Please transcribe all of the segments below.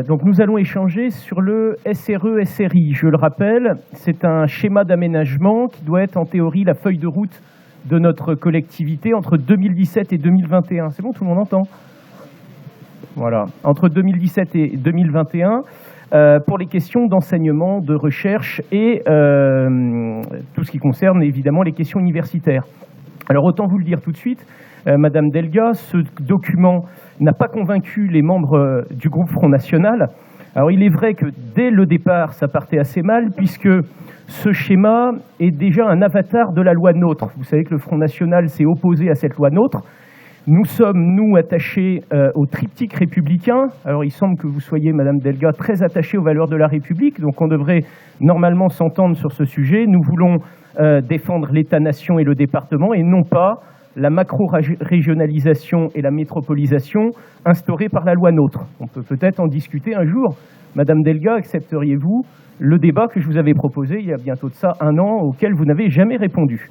Donc nous allons échanger sur le SRE-SRI. Je le rappelle, c'est un schéma d'aménagement qui doit être en théorie la feuille de route de notre collectivité entre 2017 et 2021. C'est bon, tout le monde entend? Voilà, entre 2017 et 2021, pour les questions d'enseignement, de recherche et tout ce qui concerne évidemment les questions universitaires. Alors autant vous le dire tout de suite, Madame Delga, ce document n'a pas convaincu les membres du groupe Front National. Alors il est vrai que dès le départ, ça partait assez mal, puisque ce schéma est déjà un avatar de la loi NOTRe. Vous savez que le Front National s'est opposé à cette loi NOTRe. Nous sommes, nous, attachés au triptyque républicain. Alors il semble que vous soyez, Madame Delga, très attachée aux valeurs de la République, donc on devrait normalement s'entendre sur ce sujet. Nous voulons défendre l'État-nation et le département, et non pas la macro-régionalisation et la métropolisation instaurée par la loi NOTRe. On peut peut-être en discuter un jour. Madame Delga, accepteriez-vous le débat que je vous avais proposé il y a bientôt de ça 1 an, auquel vous n'avez jamais répondu?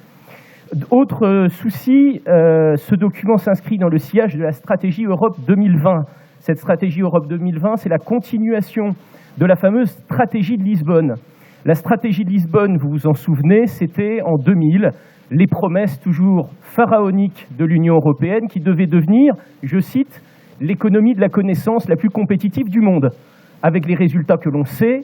Autre souci, ce document s'inscrit dans le sillage de la stratégie Europe 2020. Cette stratégie Europe 2020, c'est la continuation de la fameuse stratégie de Lisbonne. La stratégie de Lisbonne, vous vous en souvenez, c'était en 2000, les promesses toujours pharaoniques de l'Union européenne qui devait devenir, je cite, l'économie de la connaissance la plus compétitive du monde. Avec les résultats que l'on sait,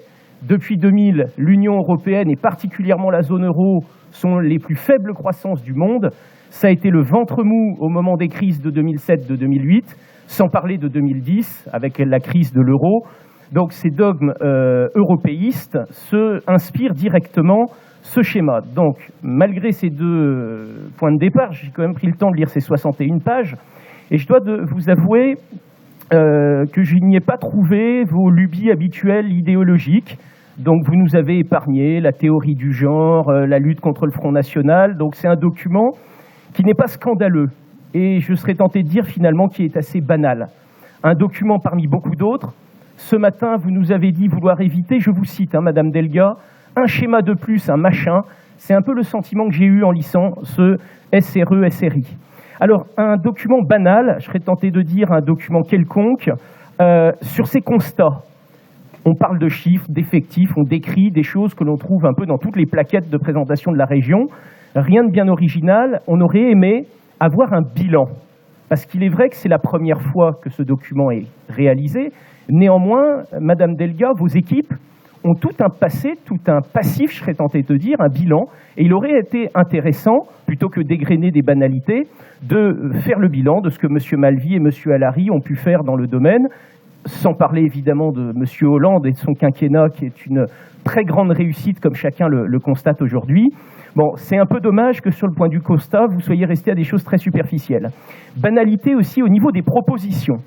depuis 2000, l'Union européenne et particulièrement la zone euro sont les plus faibles croissances du monde. Ça a été le ventre mou au moment des crises de 2007, de 2008, sans parler de 2010 avec la crise de l'euro. Donc ces dogmes européistes se inspirent directement ce schéma. Donc, malgré ces 2 points de départ, j'ai quand même pris le temps de lire ces 61 pages, et je dois vous avouer que je n'y ai pas trouvé vos lubies habituelles idéologiques. Donc, vous nous avez épargné la théorie du genre, la lutte contre le Front National. Donc, c'est un document qui n'est pas scandaleux, et je serais tenté de dire finalement qu'il est assez banal. Un document parmi beaucoup d'autres. Ce matin, vous nous avez dit vouloir éviter, je vous cite, Madame Delga, un schéma de plus, un machin. C'est un peu le sentiment que j'ai eu en lisant ce SRE-SRI. Alors, un document banal, je serais tenté de dire un document quelconque, sur ces constats. On parle de chiffres, d'effectifs, on décrit des choses que l'on trouve un peu dans toutes les plaquettes de présentation de la région. Rien de bien original. On aurait aimé avoir un bilan. Parce qu'il est vrai que c'est la première fois que ce document est réalisé. Néanmoins, Madame Delga, vos équipes ont tout un passé, tout un passif, je serais tenté de dire, un bilan. Et il aurait été intéressant, plutôt que d'égrener des banalités, de faire le bilan de ce que M. Malvy et M. Allary ont pu faire dans le domaine, sans parler évidemment de M. Hollande et de son quinquennat, qui est une très grande réussite, comme chacun le constate aujourd'hui. Bon, c'est un peu dommage que sur le point du constat, vous soyez resté à des choses très superficielles. Banalité aussi au niveau des propositions.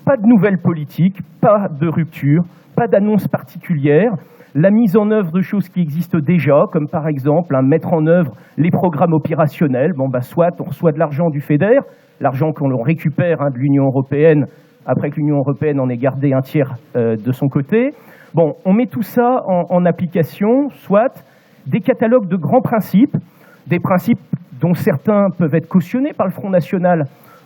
Pas de nouvelles politiques, pas de rupture, pas d'annonce particulière, la mise en œuvre de choses qui existent déjà, comme par exemple mettre en œuvre les programmes opérationnels. Bon, soit on reçoit de l'argent du FEDER, l'argent qu'on récupère de l'Union européenne, après que l'Union européenne en ait gardé un tiers de son côté. Bon, on met tout ça en application, soit des catalogues de grands principes, des principes dont certains peuvent être cautionnés par le Front National.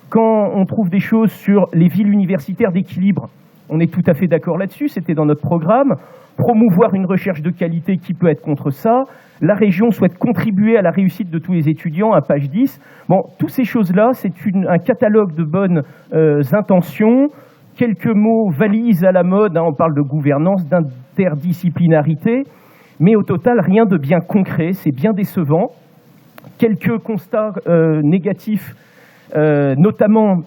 Quand on trouve des choses sur les villes universitaires d'équilibre, on est tout à fait d'accord là-dessus, c'était dans notre programme. Promouvoir une recherche de qualité, qui peut être contre ça? La région souhaite contribuer à la réussite de tous les étudiants, à page 10. Bon, toutes ces choses-là, c'est un catalogue de bonnes intentions. Quelques mots valises à la mode, on parle de gouvernance, d'interdisciplinarité, mais au total, rien de bien concret, c'est bien décevant. Quelques constats négatifs, notamment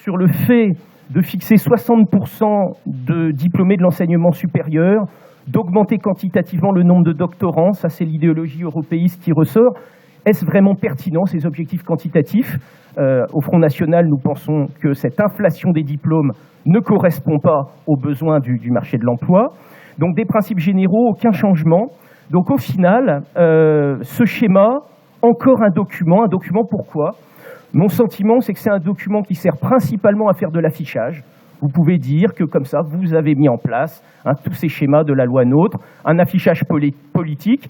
sur le fait de fixer 60% de diplômés de l'enseignement supérieur, d'augmenter quantitativement le nombre de doctorants. Ça, c'est l'idéologie européiste qui ressort. Est-ce vraiment pertinent, ces objectifs quantitatifs? Au Front National, nous pensons que cette inflation des diplômes ne correspond pas aux besoins du marché de l'emploi. Donc, des principes généraux, aucun changement. Donc, au final, ce schéma, encore un document pourquoi? Mon sentiment, c'est que c'est un document qui sert principalement à faire de l'affichage. Vous pouvez dire que comme ça, vous avez mis en place tous ces schémas de la loi NOTRe, un affichage politique.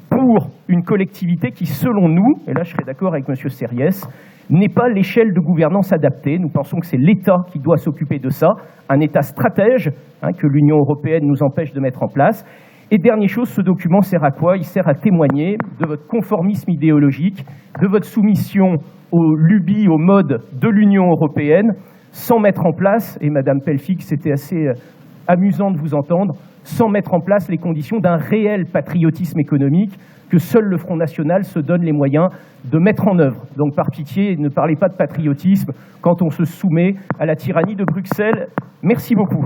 pour une collectivité qui, selon nous, et là je serai d'accord avec M. Serriès, n'est pas l'échelle de gouvernance adaptée. Nous pensons que c'est l'État qui doit s'occuper de ça, un État stratège que l'Union européenne nous empêche de mettre en place. Et dernière chose, ce document sert à quoi? Il sert à témoigner de votre conformisme idéologique, de votre soumission aux lubies, aux modes de l'Union européenne, sans mettre en place, et Mme Pelfix, c'était assez amusant de vous entendre, sans mettre en place les conditions d'un réel patriotisme économique que seul le Front National se donne les moyens de mettre en œuvre. Donc par pitié, ne parlez pas de patriotisme quand on se soumet à la tyrannie de Bruxelles. Merci beaucoup.